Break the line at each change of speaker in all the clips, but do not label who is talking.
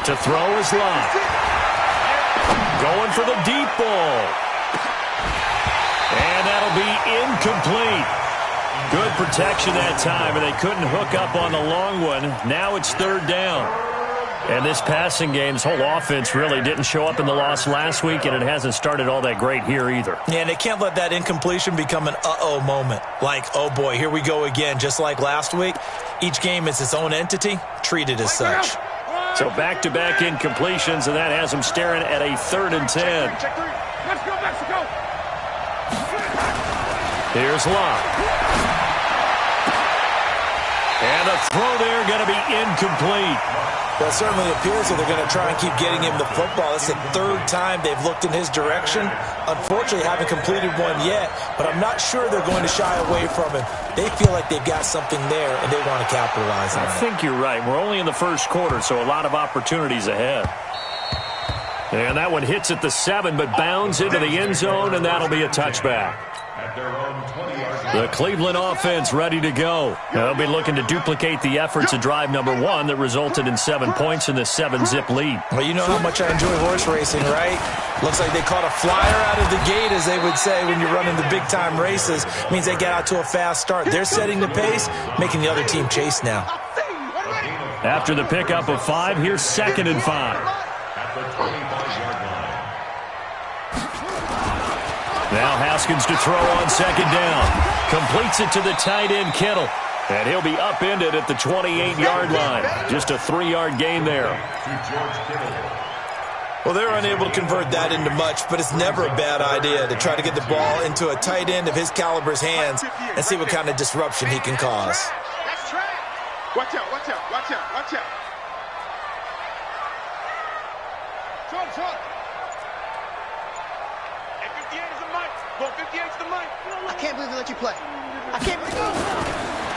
To throw is Love. Going for the deep ball. And that'll be incomplete. Good protection that time, and they couldn't hook up on the long one. Now it's third down. And this passing game, this whole offense really didn't show up in the loss last week, and it hasn't started all that great here either.
Yeah, and they can't let that incompletion become an uh-oh moment. Like, oh boy, here we go again. Just like last week, each game is its own entity, treated as such.
So back-to-back incompletions, and that has them staring at a 3rd and 10.
Let's go, Mexico!
Here's Love. And a throw there going to be incomplete.
Well, it certainly appears that they're going to try and keep getting him the football. It's the 3rd time they've looked in his direction. Unfortunately, haven't completed one yet, but I'm not sure they're going to shy away from him. They feel like they've got something there, and they want to capitalize on it.
I think you're right. We're only in the first quarter, so a lot of opportunities ahead. And that one hits at the 7, but bounds into the end zone, and that'll be a touchback. The Cleveland offense ready to go. They'll be looking to duplicate the efforts of drive number 1 that resulted in 7 points in the 7-zip lead.
Well, you know how much I enjoy horse racing, right? Looks like they caught a flyer out of the gate, as they would say when you're running the big-time races. It means they get out to a fast start. They're setting the pace, making the other team chase now.
After the pickup of 5, here's 2nd and 5. Now Haskins to throw on 2nd down. Completes it to the tight end, Kittle. And he'll be upended at the 28-yard line. Just a 3-yard gain there.
Well, they're unable to convert that into much, but it's never a bad idea to try to get the ball into a tight end of his caliber's hands and see what kind of disruption he can cause.
That's track. Watch out, watch out, watch out, watch out. Short. And 58 is the mic. Well, 58 is the mic.
I can't believe they let you play. I can't believe it.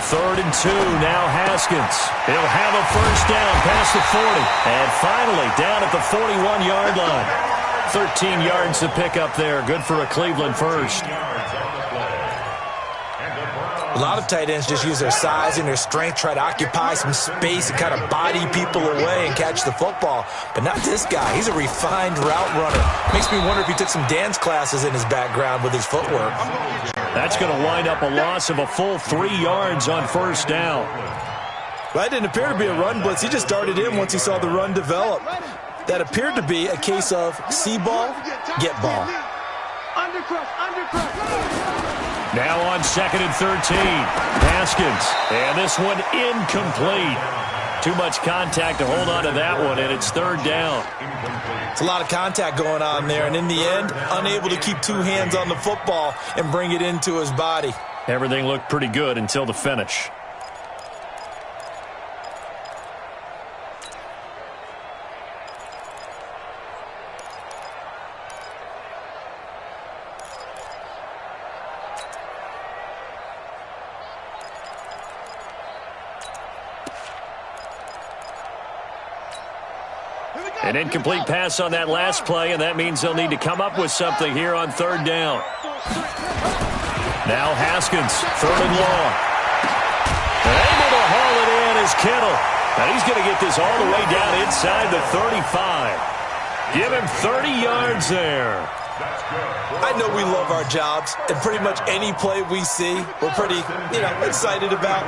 3rd and 2, now Haskins. He'll have a first down past the 40. And finally, down at the 41-yard line. 13 yards to pick up there. Good for a Cleveland first.
A lot of tight ends just use their size and their strength, try to occupy some space and kind of body people away and catch the football. But not this guy. He's a refined route runner. Makes me wonder if he took some dance classes in his background with his footwork.
That's going to wind up a loss of a full 3 yards on first down.
Well, that didn't appear to be a run blitz. He just started in once he saw the run develop. That appeared to be a case of see ball, get ball.
Now on 2nd and 13, Haskins. And this one incomplete. Too much contact to hold on to that one, and it's 3rd down.
It's a lot of contact going on there, and in the end, unable to keep 2 hands on the football and bring it into his body.
Everything looked pretty good until the finish. An incomplete pass on that last play, and that means they'll need to come up with something here on 3rd down. Now Haskins, 3rd and long. Able to haul it in is Kittle. And he's going to get this all the way down inside the 35. Give him 30 yards there.
I know we love our jobs, and pretty much any play we see, we're pretty, excited about.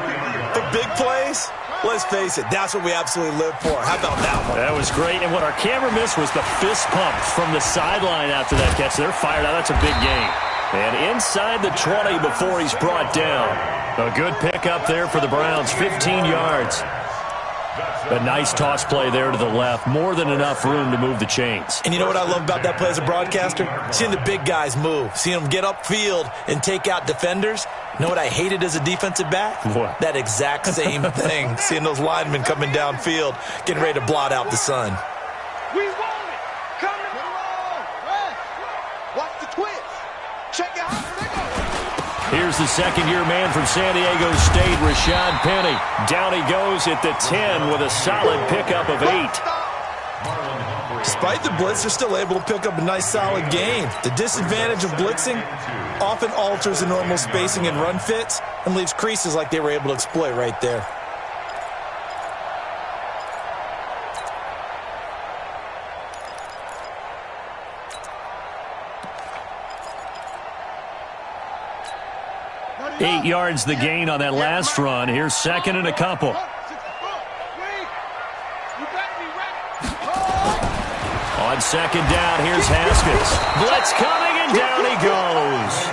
But big plays, let's face it, that's what we absolutely live for. How about that one?
That was great, and what our camera missed was the fist pump from the sideline after that catch. They're fired out. That's a big game. And inside the 20 before he's brought down. A good pickup there for the Browns, 15 yards. A nice toss play there to the left. More than enough room to move the chains.
And you know what I love about that play as a broadcaster? Seeing the big guys move. Seeing them get upfield and take out defenders. You know what I hated as a defensive back?
What?
That exact same thing. Seeing those linemen coming downfield, getting ready to blot out the sun.
We want it. Coming along. Watch the twist. Check it out.
Here's the second-year man from San Diego State, Rashad Penny. Down he goes at the 10 with a solid pickup of 8.
Despite the blitz, they're still able to pick up a nice, solid gain. The disadvantage of blitzing often alters the normal spacing and run fits and leaves creases like they were able to exploit right there.
8 yards the gain on that last run. Here's second and a couple. On second down, here's Haskins. Blitz coming, and down he goes.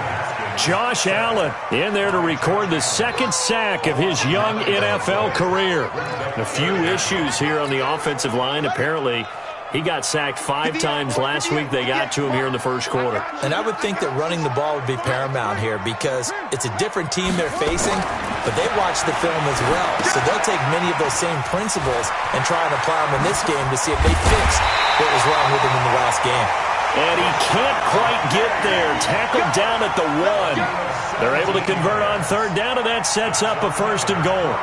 Josh Allen in there to record the second sack of his young NFL career. A few issues here on the offensive line. Apparently, he got sacked 5 times last week. They got to him here in the first quarter.
And I would think that running the ball would be paramount here because it's a different team they're facing, but they watch the film as well. So they'll take many of those same principles and try and apply them in this game to see if they fix what was wrong with him in the last game.
And he can't quite get there. Tackled down at the 1. They're able to convert on third down, and that sets up a first and goal.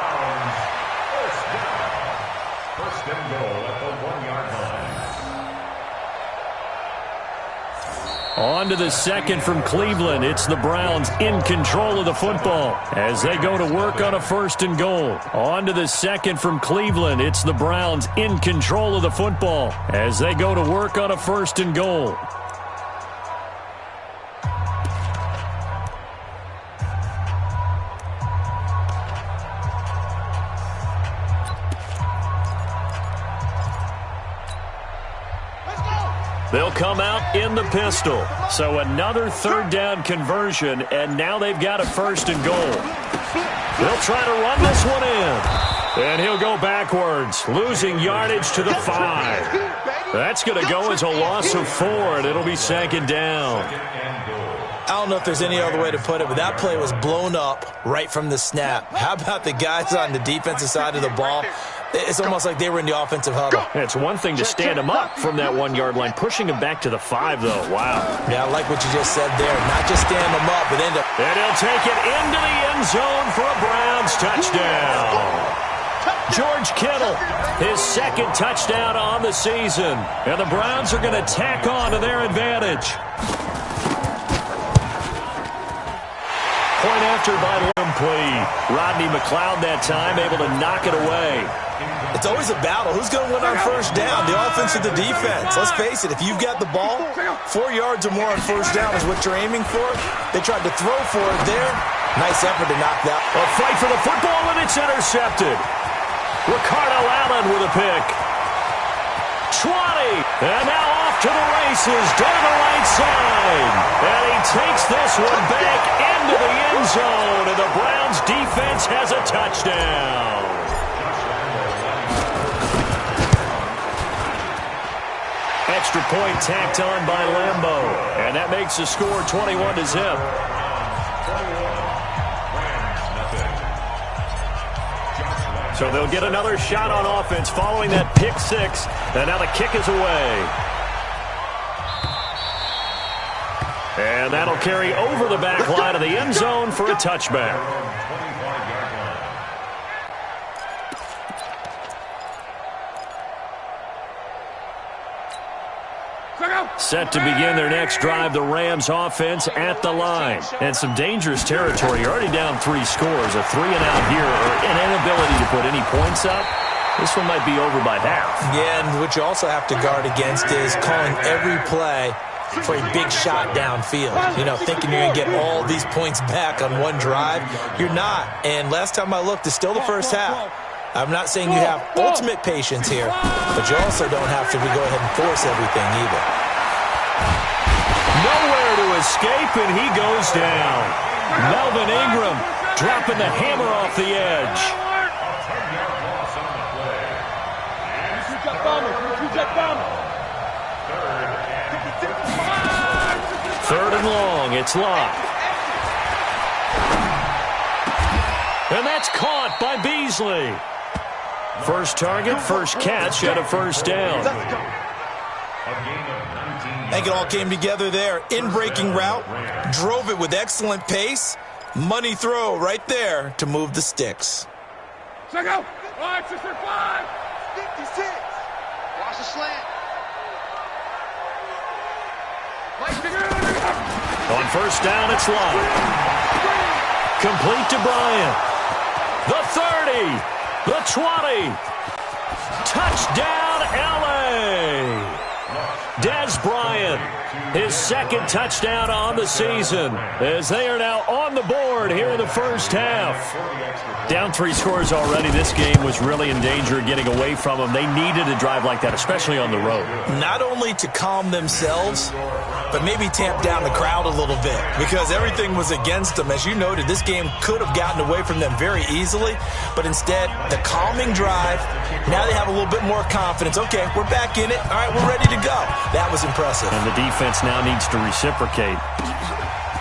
First and goal at the 1-yard line.
On to the second from Cleveland. It's the Browns in control of the football as they go to work on a first and goal. On to the second from Cleveland. It's the Browns in control of the football as they go to work on a first and goal. They'll come out in the pistol. So another third down conversion, and now they've got a first and goal. They'll try to run this one in. And he'll go backwards, losing yardage to the 5. That's going to go as a loss of 4, and it'll be second down.
I don't know if there's any other way to put it, but that play was blown up right from the snap. How about the guys on the defensive side of the ball? It's almost like they were in the offensive huddle.
It's one thing to stand him up from that 1-yard line. Pushing him back to the 5, though. Wow.
Yeah, I like what you just said there. Not just stand him up, but end up.
And he'll take it into the end zone for a Browns touchdown. George Kittle, his second touchdown on the season. And the Browns are going to tack on to their advantage. Point after by Limpley. Rodney McLeod that time able to knock it away.
It's always a battle. Who's going to win on first down, the offense or the defense? Let's face it, if you've got the ball, 4 yards or more on first down is what you're aiming for. They tried to throw for it there. Nice effort to knock that.
A fight for the football, and it's intercepted. Ricardo Allen with a pick. 20, and now off to the races down the right side. And he takes this one back into the end zone, and the Browns defense has a touchdown. Extra point tacked on by Lambeau, and that makes the score 21-0. So they'll get another shot on offense following that pick 6, and now the kick is away. And that'll carry over the back line of the end zone for a touchback. Set to begin their next drive, the Rams offense at the line. And some dangerous territory. You're already down 3 scores. A 3-and-out here, or an inability to put any points up. This one might be over by half.
Yeah, and what you also have to guard against is calling every play for a big shot downfield. You know, thinking you're going to get all these points back on one drive. You're not. And last time I looked, it's still the first half. I'm not saying you have ultimate patience here, but you also don't have to go ahead and force everything either.
Nowhere to escape, and he goes down. Melvin Ingram dropping the hammer off the edge. Third and long, it's locked. And that's caught by Beasley. First target, first catch, and a first down.
I think it all came together there. In-breaking route, drove it with excellent pace. Money throw right there to move the sticks.
Check out. 5, 56. Watch the slant.
On first down, it's Lott. Complete to Bryant. The 30. The 20. Touchdown, L.A. Des Bryant, his second touchdown on the season, as they are now on the board here in the first half. Down 3 scores already. This game was really in danger of getting away from them. They needed a drive like that, especially on the road.
Not only to calm themselves, but maybe tamp down the crowd a little bit, because everything was against them. As you noted, this game could have gotten away from them very easily, but instead, the calming drive, now they have a little bit more confidence. Okay, we're back in it. All right, we're ready to go. That was impressive.
And the defense now needs to reciprocate.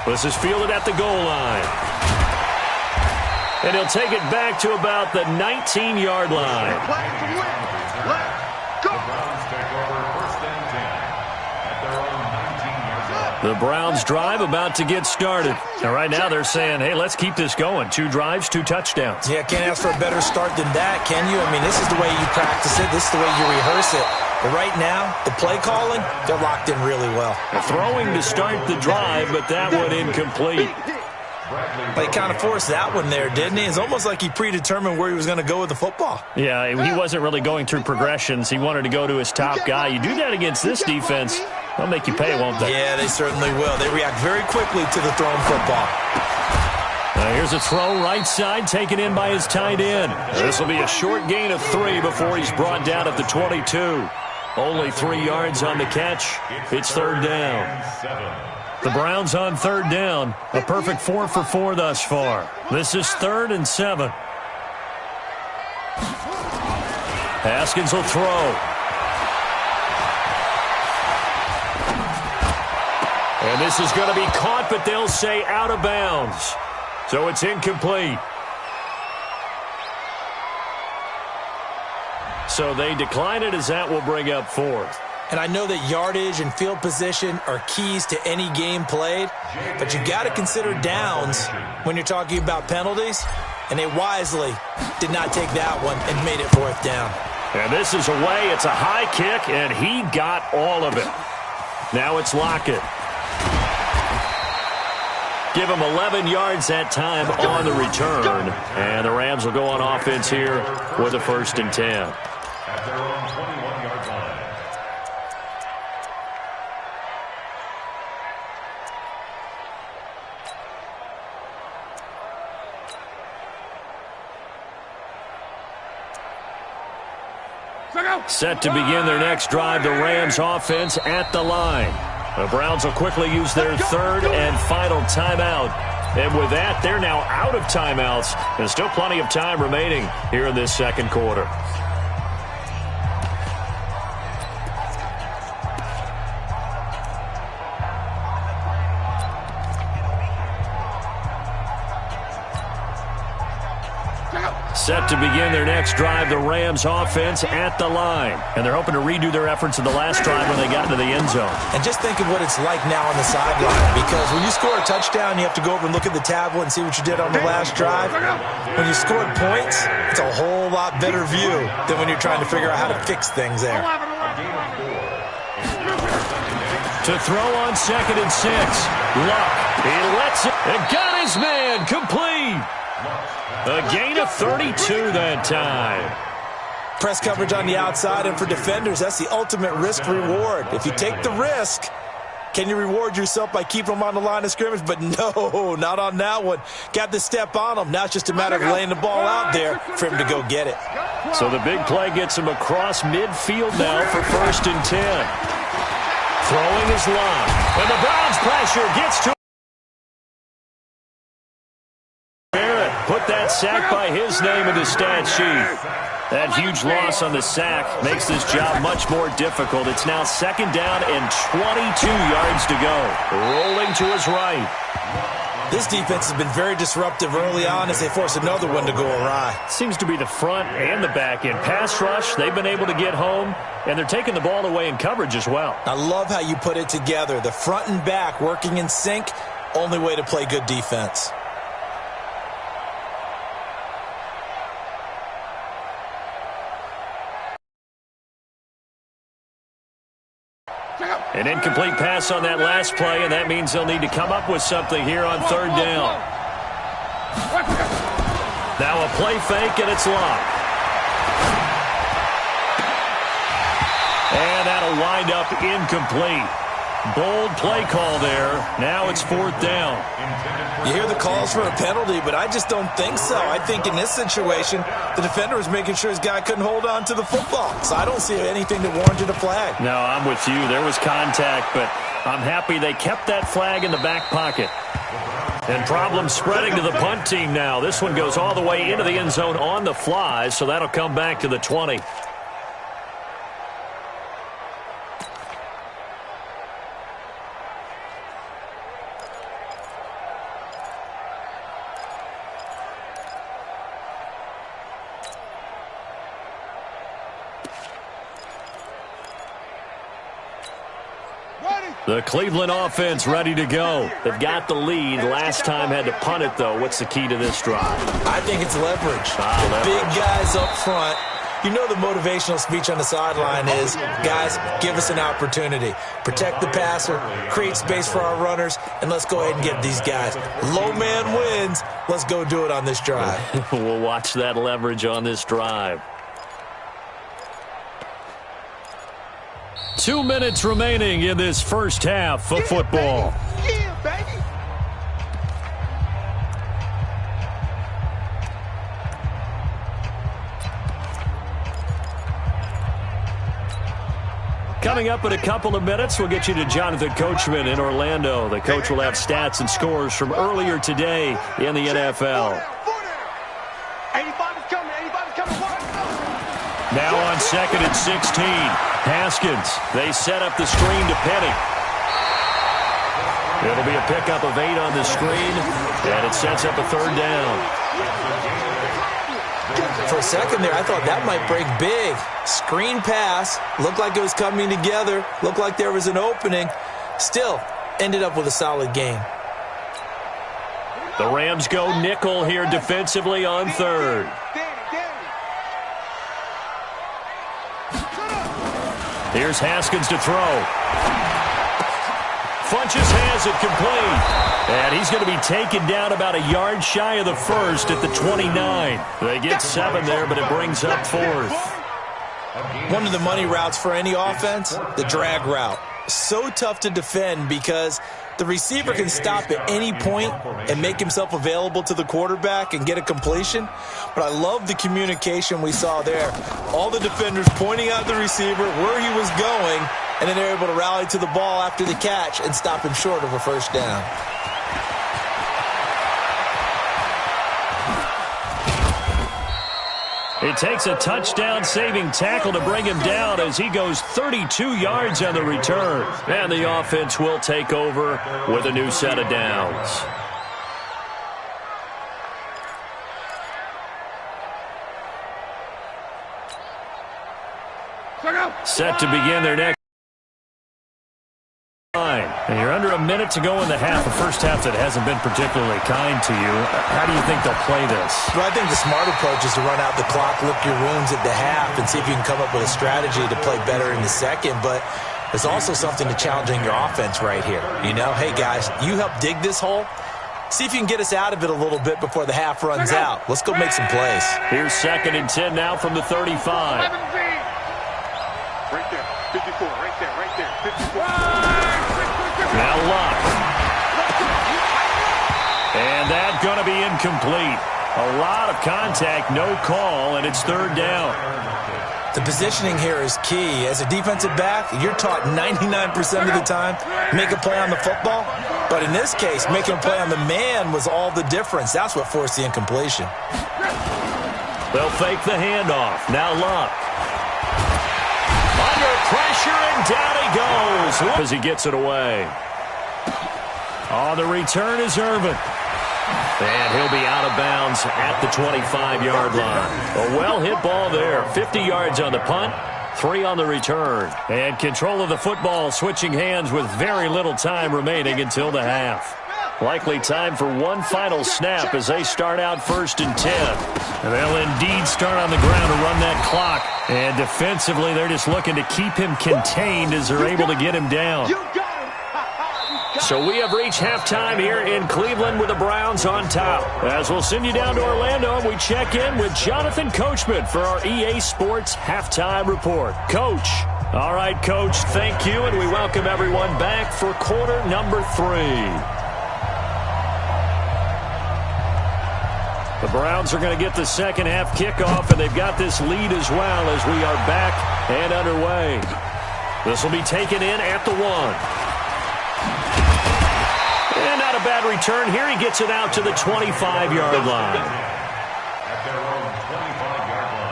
This is fielded at the goal line. And he'll take it back to about the 19-yard line.
Play from left. Left. Go.
Browns take over first and 10 at their own 19-yard line.
The Browns drive about to get started. And right now they're saying, hey, let's keep this going. 2 drives, 2 touchdowns.
Yeah, can't ask for a better start than that, can you? I mean, this is the way you practice it. This is the way you rehearse it. But right now, the play calling, they're locked in really well.
Throwing to start the drive, but that one incomplete.
But he kind of forced that one there, didn't he? It's almost like he predetermined where he was going to go with the football.
Yeah, he wasn't really going through progressions. He wanted to go to his top guy. You do that against this defense, they'll make you pay, won't they?
Yeah, they certainly will. They react very quickly to the thrown football.
Here's a throw right side, taken in by his tight end. This will be a short gain of 3 before he's brought down at the 22. Only 3 yards on the catch. It's third down. The Browns on third down. A perfect 4 for 4 thus far. This is 3rd and 7. Haskins will throw. And this is going to be caught, but they'll say out of bounds. So it's incomplete. So they decline it, as that will bring up 4th.
And I know that yardage and field position are keys to any game played, but you got to consider downs when you're talking about penalties, and they wisely did not take that one and made it 4th down.
And this is away. It's a high kick, and he got all of it. Now it's Lockett. Give him 11 yards that time on the return, and the Rams will go on offense here with a 1st and 10.
At their own 21-yard line.
Set to begin their next drive, the Rams offense at the line. The Browns will quickly use their 3rd and final timeout. And with that, they're now out of timeouts. There's still plenty of time remaining here in this second quarter. Set to begin their next drive, the Rams offense at the line. And they're hoping to redo their efforts of the last drive when they got into the end zone.
And just think of what it's like now on the sideline, because when you score a touchdown, you have to go over and look at the tablet and see what you did on the last drive. When you scored points, it's a whole lot better view than when you're trying to figure out how to fix things there.
To throw on 2nd and 6. Luck. He lets it. And got his man complete. A gain of 32 that time.
Press coverage on the outside, and for defenders, that's the ultimate risk-reward. If you take the risk, can you reward yourself by keeping them on the line of scrimmage? But no, not on that one. Got to step on them. Now it's just a matter of laying the ball out there for him to go get it.
So the big play gets him across midfield now for 1st and 10. Throwing his line. And the Browns pressure gets to put that sack by his name in the stat sheet. That huge loss on the sack makes this job much more difficult. It's now 2nd down and 22 yards to go. Rolling to his right.
This defense has been very disruptive early on as they force another one to go awry.
Seems to be the front and the back end. Pass rush, they've been able to get home, and they're taking the ball away in coverage as well.
I love how you put it together. The front and back working in sync, only way to play good defense.
An incomplete pass on that last play, and that means they'll need to come up with something here on 3rd down. Now a play fake, and it's locked. And that'll will wind up incomplete. Bold play call there. Now it's 4th down.
You hear the calls for a penalty, but I just don't think so. I think in this situation, the defender was making sure his guy couldn't hold on to the football. So I don't see anything that warranted a flag.
No, I'm with you. There was contact, but I'm happy they kept that flag in the back pocket. And problems spreading to the punt team now. This one goes all the way into the end zone on the fly, so that'll come back to the 20. The Cleveland offense ready to go. They've got the lead. Last time had to punt it, though. What's the key to this drive?
I think it's leverage. The big guys up front. You know the motivational speech on the sideline is, guys, give us an opportunity. Protect the passer, create space for our runners, and let's go ahead and get these guys. Low man wins. Let's go do it on this drive.
We'll watch that leverage on this drive. 2 minutes remaining in this first half of football.
Yeah, baby.
Coming up in a couple of minutes, we'll get you to Jonathan Coachman in Orlando. The coach will have stats and scores from earlier today in the NFL.
85 is coming. 85 is coming.
Now on 2nd and 16. Haskins. They set up the screen to Penny. It'll be a pickup of 8 on the screen, and it sets up a 3rd down.
For a second there, I thought that might break big. Screen pass. Looked like it was coming together. Looked like there was an opening. Still, ended up with a solid game.
The Rams go nickel here defensively on 3rd. Here's Haskins to throw. Funches has it complete. And he's going to be taken down about a yard shy of the first at the 29. They get 7 there, but it brings up 4th.
One of the money routes for any offense, the drag route. So tough to defend because the receiver can stop at any point and make himself available to the quarterback and get a completion. But I love the communication we saw there. All the defenders pointing out the receiver, where he was going, and then they're able to rally to the ball after the catch and stop him short of a 1st down.
It takes a touchdown-saving tackle to bring him down as he goes 32 yards on the return. And the offense will take over with a new set of downs. Set to begin their next. And you're under a minute to go in the half, a first half that hasn't been particularly kind to you. How do you think they'll play this?
Well, I think the smart approach is to run out the clock, lick your wounds at the half, and see if you can come up with a strategy to play better in the second. But there's also something to challenging your offense right here. You know, hey, guys, you help dig this hole. See if you can get us out of it a little bit before the half runs out. Let's go make some plays.
Here's 2nd and 10 now from the 35.
Right there. 54. Right there. Right there. 54.
Now Luck. And that's going to be incomplete. A lot of contact, no call, and it's 3rd down.
The positioning here is key. As a defensive back, you're taught 99% of the time, make a play on the football. But in this case, making a play on the man was all the difference. That's what forced the incompletion.
They'll fake the handoff. Now Luck. Under pressure, and down he goes as he gets it away. On the return is Irvin. And he'll be out of bounds at the 25-yard line. A well-hit ball there. 50 yards on the punt, 3 on the return. And control of the football switching hands with very little time remaining until the half. Likely time for one final snap as they start out 1st and 10. And they'll indeed start on the ground to run that clock. And defensively, they're just looking to keep him contained as they're able to get him down. So we have reached halftime here in Cleveland with the Browns on top. As we'll send you down to Orlando, we check in with Jonathan Coachman for our EA Sports Halftime Report. Coach. All right, Coach, thank you, and we welcome everyone back for quarter number 3. The Browns are going to get the second half kickoff, and they've got this lead as well as we are back and underway. This will be taken in at the 1. And not a bad return here. He gets it out to the 25-yard line.
At their own 25-yard line.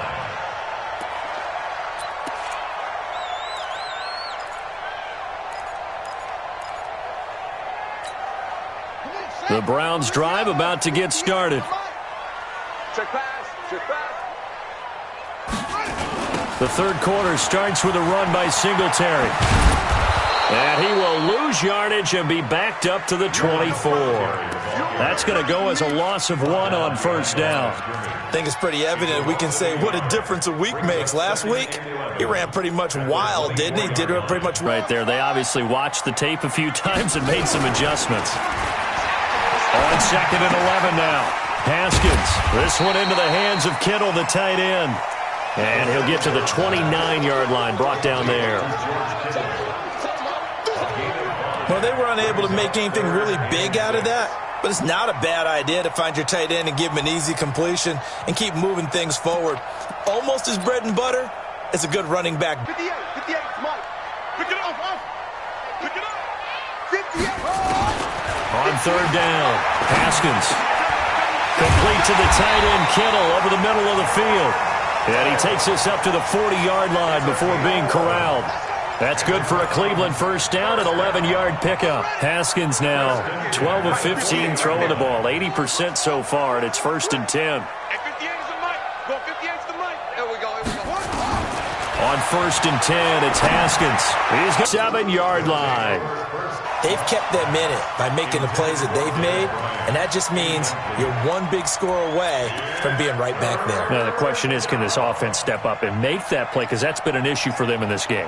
The Browns drive about to get started.
Check pass. Check pass.
The third quarter starts with a run by Singletary. And he will lose yardage and be backed up to the 24. That's going to go as a loss of 1 on first down.
I think it's pretty evident. We can say what a difference a week makes. Last week, he ran pretty much wild, didn't he? Did it pretty much
right there. They obviously watched the tape a few times and made some adjustments. On 2nd and 11 now. Haskins. This one into the hands of Kittle, the tight end. And he'll get to the 29-yard line, brought down there.
Well, they were unable to make anything really big out of that, but it's not a bad idea to find your tight end and give him an easy completion and keep moving things forward. Almost his bread and butter is a good running back.
58, Mike. Pick it up, huh? Pick it up. 58.
On third down, Haskins. Complete to the tight end, Kittle, over the middle of the field. And he takes us up to the 40-yard line before being corralled. That's good for a Cleveland first down, an 11-yard pickup. Haskins now 12 of 15 throwing the ball, 80% so far, and it's 1st and 10.
Hey, 58 is the Mike. Go 58 is the Mike. Here we go.
On 1st and 10, it's Haskins. He's got 7-yard line.
They've kept them in it by making the plays that they've made, and that just means you're one big score away from being right back there.
Now, the question is, can this offense step up and make that play? Because that's been an issue for them in this game.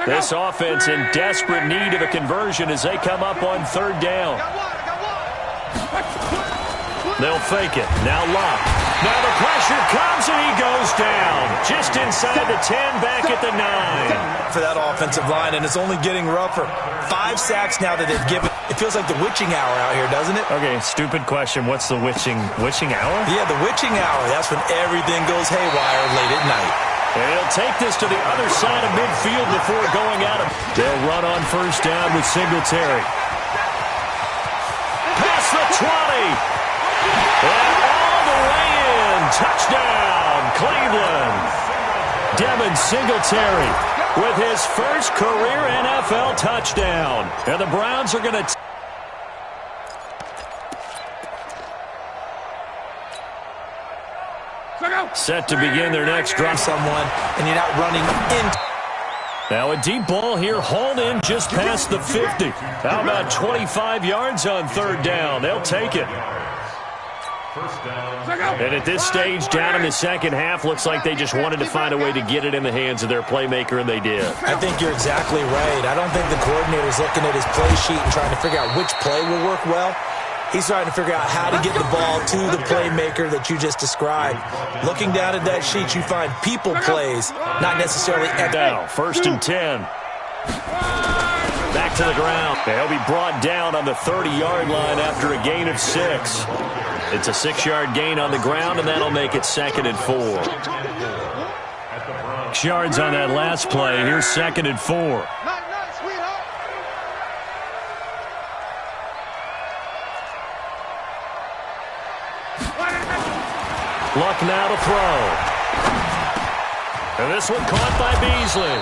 This offense in desperate need of a conversion as they come up on third down. They'll fake it. Now Locke. Now the pressure comes and he goes down. Just inside the 10, back at the 9.
For that offensive line, and it's only getting rougher. 5 sacks now that they've given. It feels like the witching hour out here, doesn't it?
Okay, stupid question. What's the witching hour?
Yeah, the witching hour. That's when everything goes haywire late at night.
And he'll take this to the other side of midfield before going out of. They'll run on first down with Singletary. Past the 20. And all the way in. Touchdown, Cleveland. Devin Singletary with his first career NFL touchdown. And the Browns are going to. Set to begin their next drive.
Someone, and you're not running in.
Now a deep ball here, hauled in just past the 50. How about 25 yards on third down? They'll take it. And at this stage, down in the second half, looks like they just wanted to find a way to get it in the hands of their playmaker, and they did.
I think you're exactly right. I don't think the coordinator's looking at his play sheet and trying to figure out which play will work well. He's trying to figure out how to get the ball to the playmaker that you just described. Looking down at that sheet, you find people plays, not necessarily.
Now, 1st and 10. Back to the ground. They'll be brought down on the 30-yard line after a gain of 6. It's a 6-yard gain on the ground, and that'll make it 2nd and 4. 6 yards on that last play. Here's 2nd and 4. Luck now to throw. And this one caught by Beasley.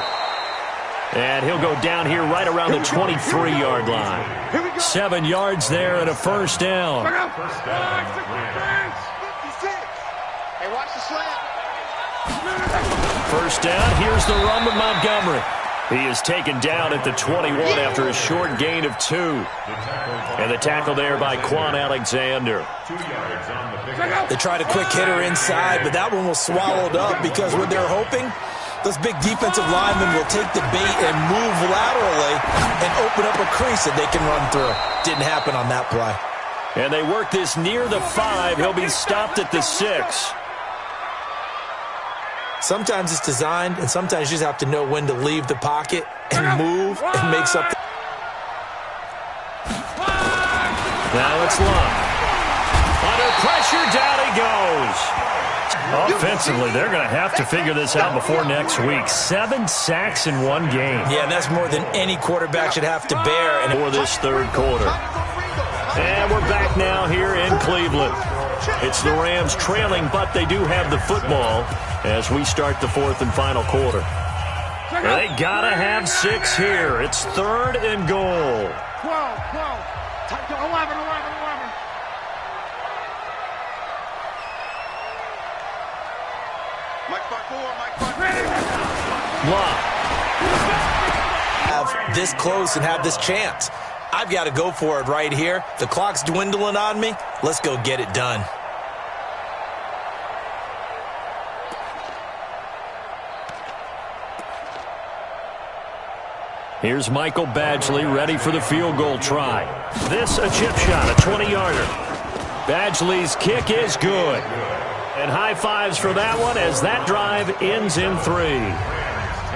And he'll go down here right around the 23-yard line. 7 yards there and a first down.
Hey, watch the slant.
First down, here's the run with Montgomery. He is taken down at the 21 after a short gain of 2. And the tackle there by Quan Alexander.
They tried a quick hitter inside, but that one was swallowed up because what they're hoping, those big defensive linemen will take the bait and move laterally and open up a crease that they can run through. Didn't happen on that play.
And they work this near the 5. He'll be stopped at the 6.
Sometimes it's designed, and sometimes you just have to know when to leave the pocket and move and make something.
Now it's Love. Under pressure, down he goes. Offensively, they're going to have to figure this out before next week. 7 sacks in one game.
Yeah, that's more than any quarterback should have to bear
for this third quarter. And we're back now here in Cleveland. It's the Rams trailing, but they do have the football as we start the fourth and final quarter. They got to have 6 here. It's third and goal.
12, 11.
Love.
Have this close and have this chance. I've got to go for it right here. The clock's dwindling on me. Let's go get it done.
Here's Michael Badgley ready for the field goal try. This a chip shot, a 20-yarder. Badgley's kick is good. And high fives for that one as that drive ends in 3.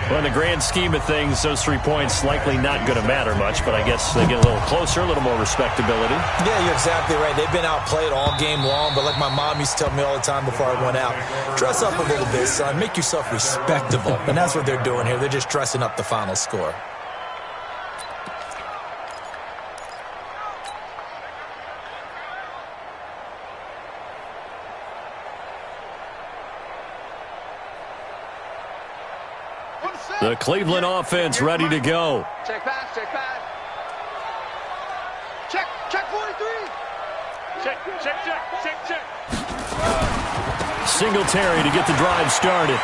Well, in the grand scheme of things, those 3 points likely not going to matter much, but I guess they get a little closer, a little more respectability.
Yeah, you're exactly right. They've been outplayed all game long, but like my mom used to tell me all the time before I went out, dress up a little bit, son. Make yourself respectable. And that's what they're doing here. They're just dressing up the final score.
The Cleveland offense ready to go.
Check pass. Check 43. Check.
Singletary to get the drive started.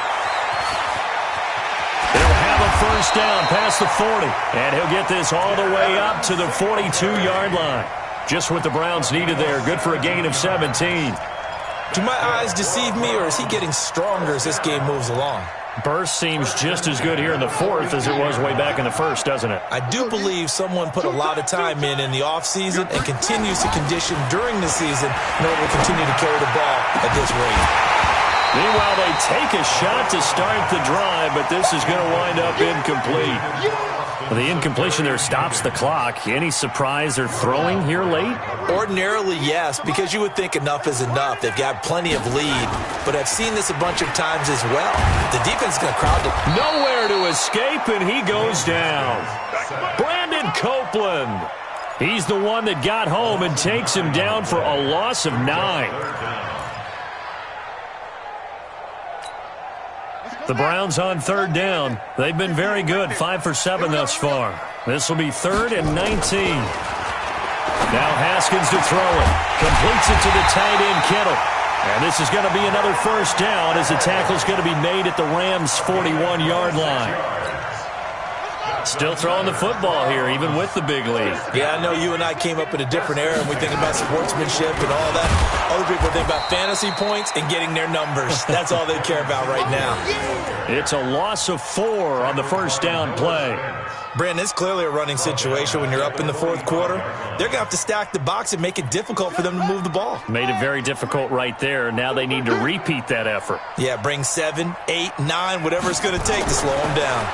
He'll have a first down past the 40. And he'll get this all the way up to the 42-yard line. Just what the Browns needed there. Good for a gain of 17.
Do my eyes deceive me, or is he getting stronger as this game moves along?
Burst seems just as good here in the fourth as it was way back in the first, doesn't it?
I do believe someone put a lot of time in the offseason and continues to condition during the season in order to continue to carry the ball at this rate.
Meanwhile, they take a shot to start the drive, but this is going to wind up incomplete. Well, the incompletion there stops the clock. Any surprise they're throwing here late?
Ordinarily, yes, because you would think enough is enough. They've got plenty of lead, but I've seen this a bunch of times as well. The defense is going to crowd it.
Nowhere to escape, and he goes down. Brandon Copeland. He's the one that got home and takes him down for a loss of 9. The Browns on third down. They've been very good, 5 for 7 thus far. This will be 3rd and 19. Now Haskins to throw it. Completes it to the tight end, Kittle. And this is going to be another first down as the tackle's going to be made at the Rams' 41-yard line. Still throwing the football here, even with the big lead.
Yeah, I know you and I came up in a different era, and we think about sportsmanship and all that. Other people think about fantasy points and getting their numbers. That's all they care about right now.
It's a loss of 4 on the first down play.
Brandon, it's clearly a running situation when you're up in the fourth quarter. They're going to have to stack the box and make it difficult for them to move the ball.
Made it very difficult right there. Now they need to repeat that effort.
Yeah, bring 7, 8, 9, whatever it's going to take to slow them down.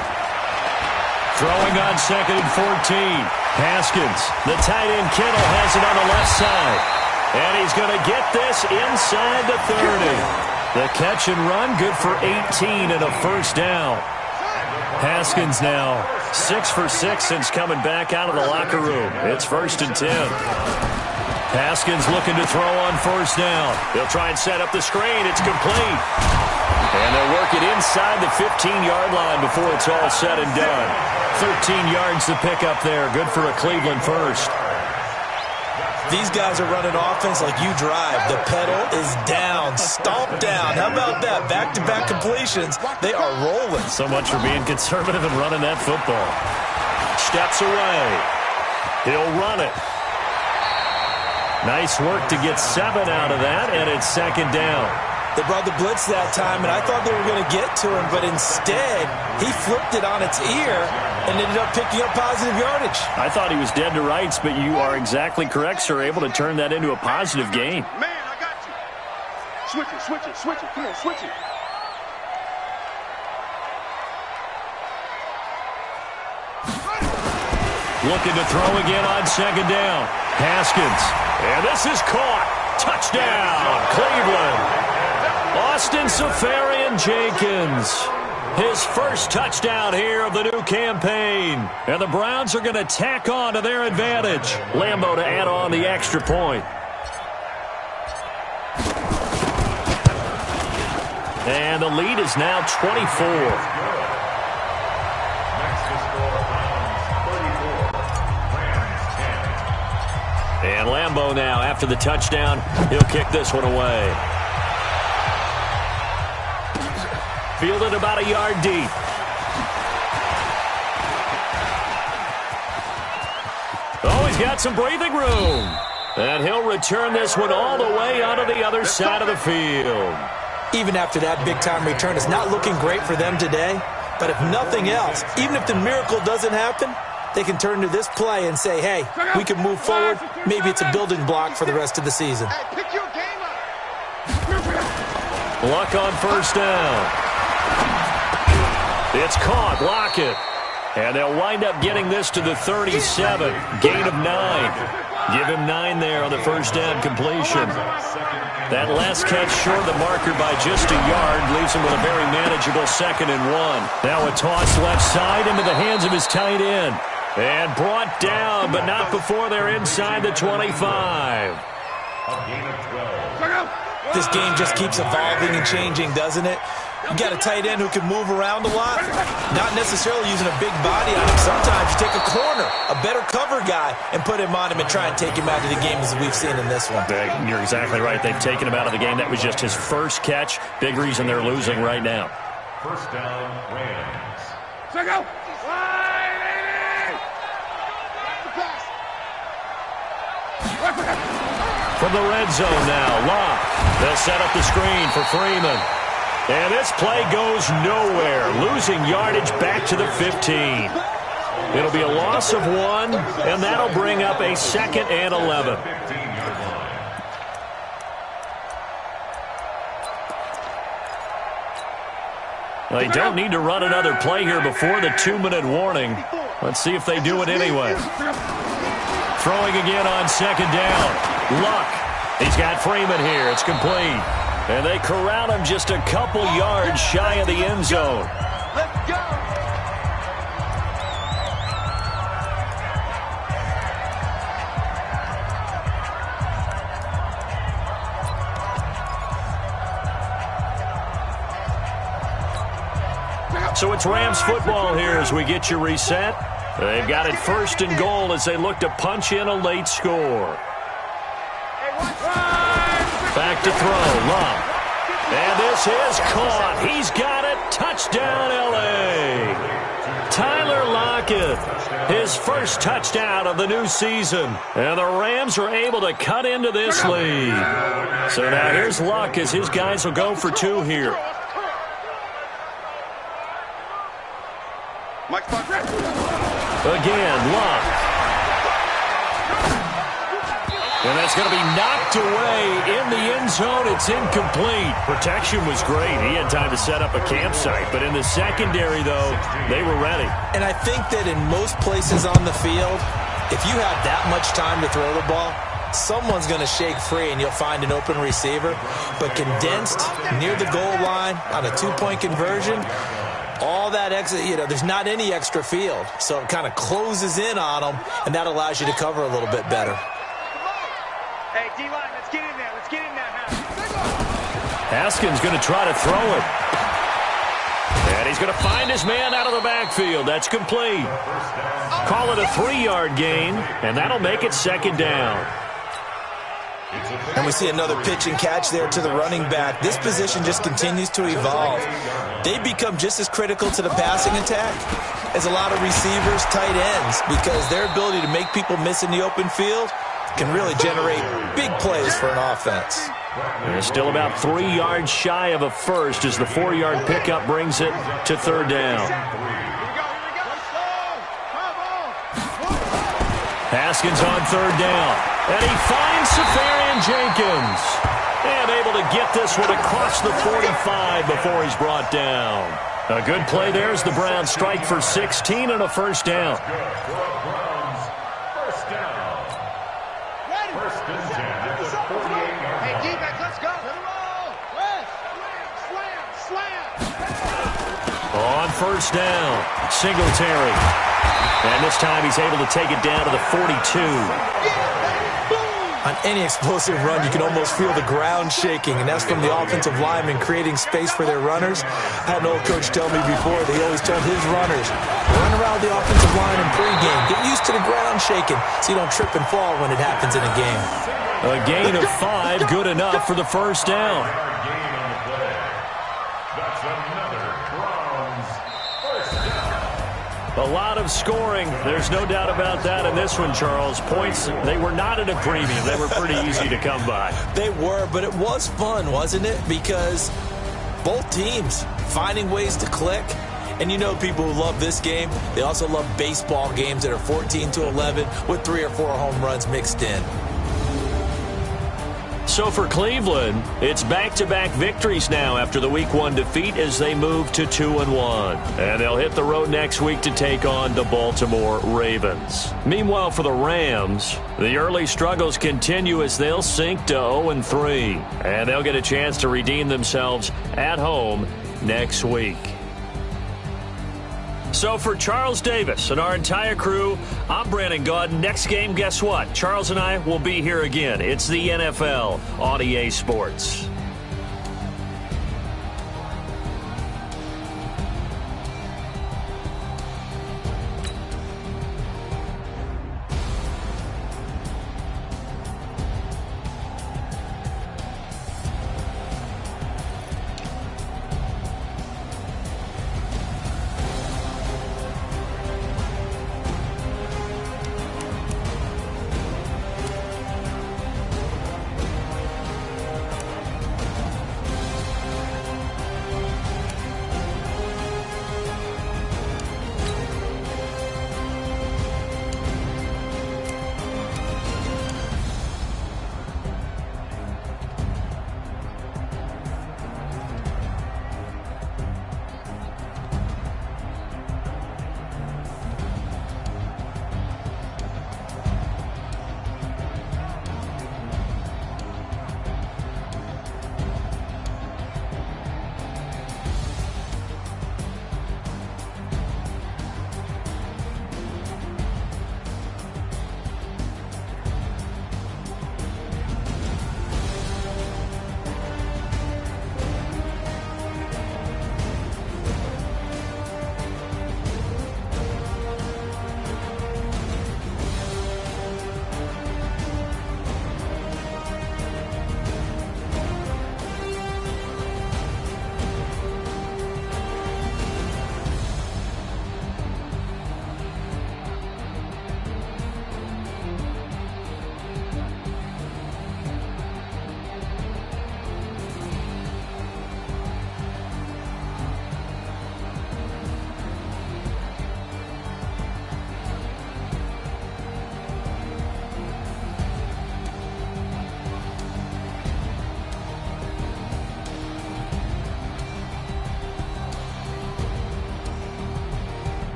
Throwing on 2nd and 14. Haskins, the tight end Kittle has it on the left side. And he's going to get this inside the 30. The catch and run, good for 18 and a first down. Haskins now 6 for 6 since coming back out of the locker room. It's 1st and 10. Haskins looking to throw on first down. They'll try and set up the screen. It's complete. And they'll work it inside the 15-yard line before it's all said and done. 13 yards to pick up there. Good for a Cleveland first.
These guys are running offense like you drive. The pedal is down, stomp down. How about that? Back-to-back completions. They are rolling.
So much for being conservative and running that football. Steps away. He'll run it. Nice work to get 7 out of that, and it's 2nd down.
They brought the blitz that time, and I thought they were going to get to him, but instead, he flipped it on its ear and ended up picking up positive yardage.
I thought he was dead to rights, but you are exactly correct, sir. Able to turn that into a positive gain.
Man, I got you. Switch it. Come on, switch it.
Looking to throw again on second down. Haskins. And this is caught. Touchdown, Cleveland. Austin Seferian-Jenkins. His first touchdown here of the new campaign. And the Browns are going to tack on to their advantage. Lambeau to add on the extra point. And the lead is now 24. And Lambeau now, after the touchdown, he'll kick this one away. Fielded about a yard deep. Oh, he's got some breathing room. And he'll return this one all the way onto the other side of the field.
Even after that big-time return, it's not looking great for them today. But if nothing else, even if the miracle doesn't happen, they can turn to this play and say, hey, we can move forward. Maybe it's a building block for the rest of the season.
Luck on first down. It's caught. Lockett. And they'll wind up getting this to the 37. Gain of 9. Give him 9 there on the first down completion. That last catch short of the marker by just a yard leaves him with a very manageable 2nd and 1. Now a toss left side into the hands of his tight end. And brought down, but not before they're inside the 25.
This game just keeps evolving and changing, doesn't it? You got a tight end who can move around a lot, not necessarily using a big body on him. Sometimes you take a corner, a better cover guy, and put him on him and try and take him out of the game as we've seen in this one.
You're exactly right. They've taken him out of the game. That was just his first catch. Big reason they're losing right now.
First down, Rams.
Check out.
From the red zone now, Locke. They'll set up the screen for Freeman. And this play goes nowhere, losing yardage back to the 15. It'll be a loss of 1, and that'll bring up a 2nd and 11. They don't need to run another play here before the 2-minute warning. Let's see if they do it anyway. Throwing again on second down. Luck. He's got Freeman here. It's complete. And they corral him just a couple yards shy of the end zone.
Let's go.
So it's Rams football here as we get you reset. They've got it 1st and goal as they look to punch in a late score. Back to throw, Love. And this is caught. He's got it. Touchdown, L.A. Tyler Lockett, his first touchdown of the new season. And the Rams are able to cut into this lead. So now here's Luck as his guys will go for 2 here. Again, Luck. And that's going to be knocked away in the end zone. It's incomplete. Protection was great. He had time to set up a campsite. But in the secondary, though, they were ready.
And I think that in most places on the field, if you have that much time to throw the ball, someone's going to shake free and you'll find an open receiver. But condensed near the goal line on a 2-point conversion, all that extra, there's not any extra field. So it kind of closes in on them, and that allows you to cover a little bit better.
Hey, D-line, let's get in there. Let's get in there,
Haskins going to try to throw it. And he's going to find his man out of the backfield. That's complete. Call it a 3-yard gain, and that'll make it 2nd down.
And we see another pitch and catch there to the running back. This position just continues to evolve. They become just as critical to the passing attack as a lot of receivers, tight ends, because their ability to make people miss in the open field can really generate big plays for an offense.
They're still about 3 yards shy of a first as the 4-yard pickup brings it to 3rd down. Haskins on 3rd down. And he finds Seferian-Jenkins. And able to get this one across the 45 before he's brought down. A good play there as the Browns strike for 16 and a 1st down.
and 10 at the 48-yard
Hey,
line.
defense, let's go.
On first down, Singletary. And this time he's able to take it down to the 42.
On any explosive run, you can almost feel the ground shaking, and that's from the offensive linemen creating space for their runners. I had an old coach tell me before that he always told his runners, run around the offensive line in pregame. Get used to the ground shaking so you don't trip and fall when it happens in a game.
A gain of 5, good enough for the first down.
Gain on the play. That's another Browns first down.
A lot of scoring. There's no doubt about that in this one, Charles. Points, they were not at a premium. They were pretty easy to come by.
They were, but it was fun, wasn't it? Because both teams finding ways to click. And you know people who love this game, they also love baseball games that are 14-11 with 3 or 4 home runs mixed in.
So for Cleveland, it's back-to-back victories now after the Week 1 defeat as they move to 2-1. And they'll hit the road next week to take on the Baltimore Ravens. Meanwhile, for the Rams, the early struggles continue as they'll sink to 0-3. And they'll get a chance to redeem themselves at home next week. So for Charles Davis and our entire crew, I'm Brandon Gaudin. Next game, guess what? Charles and I will be here again. It's the NFL on EA Sports.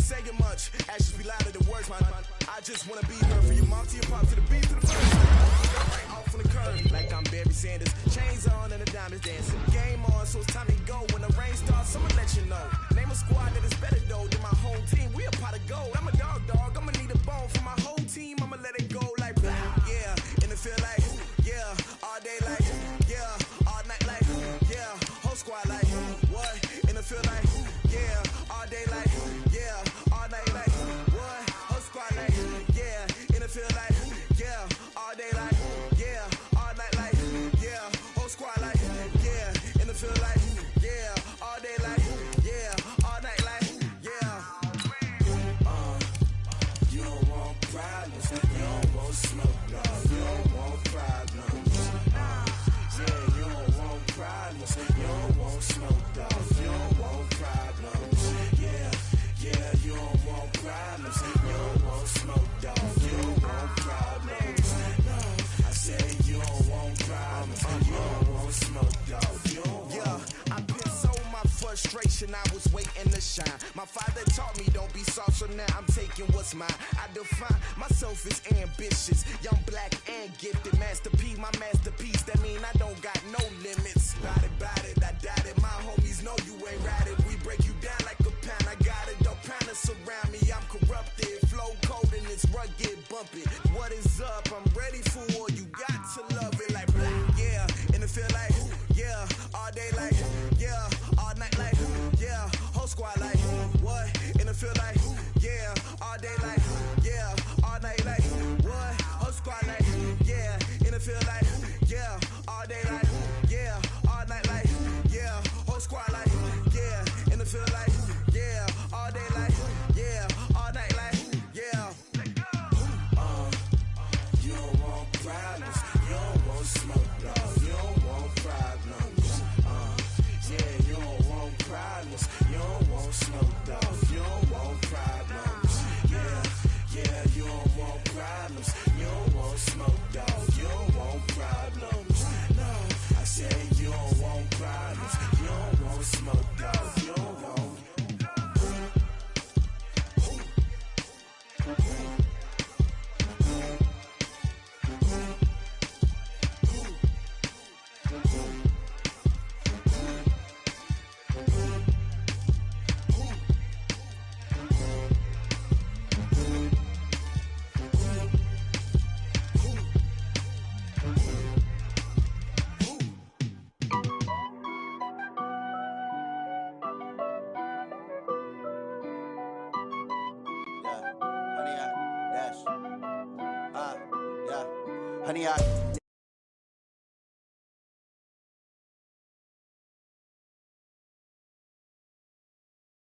saying much. Actions be louder than words, man. I just wanna be her for your mom, to your pop, to the beat, to the first. Right off on the curb, like I'm Barry Sanders. Chains on and the diamonds dancing. Game on, so it's time to go. When the rain starts, I'ma let you know. Name a squad that is better though than my home team. We a pot of gold. I'm a dog. I'ma need a bone for my whole team. I'ma let it go like blah. Yeah, and it feel like yeah, all day like yeah, all night like yeah, whole squad like what? And it feel like yeah, all day like yeah, all night like what? Whole squad like yeah, and it feel like yeah, all day like yeah, all night like yeah, whole squad like yeah, and it feel like yeah, all day like yeah, all night like yeah. You don't want problems, you don't want smoke, no, you don't want problems. Yeah, you don't want problems, you don't want smoke, dog, you don't want problems. Yeah, yeah, you don't want problems, you don't want smoke, dog, you don't want problems. No, I said you don't want problems, you don't want smoke, dog, you don't want. Yeah, I've been so my frustration, I was waiting to shine. My father taught me don't be soft, so now I'm taking what's mine. I define myself as ambitious, young, black, and gifted. Masterpiece, my masterpiece, that mean I don't got no limits. Bout it, I doubt it. My homies know you ain't ratted. We break you down like a pound. I got it, don't pound us around me. I'm corrupted, flow cold and it's rugged, bumpy. What is up? I'm ready for war. You got to love it like black, yeah. And it feel like yeah, all day like yeah, all night like yeah, whole squad like what? And it feel like yeah, all day like yeah, all night like what? Whole squad like yeah, and it feel like yeah, all day like yeah, all night like yeah, whole squad like yeah, and it feel like yeah, all day like yeah, all night like yeah. You don't want problems, you don't want smoke, dog, you don't want problems. Yeah, you don't want problems, you don't want smoke, dog, you don't want problems. Yeah, yeah, you don't want problems, you don't want smoke, dog, you don't want problems. No, I said you don't want problems, you don't want smoke, dog, you don't want.
Honey, I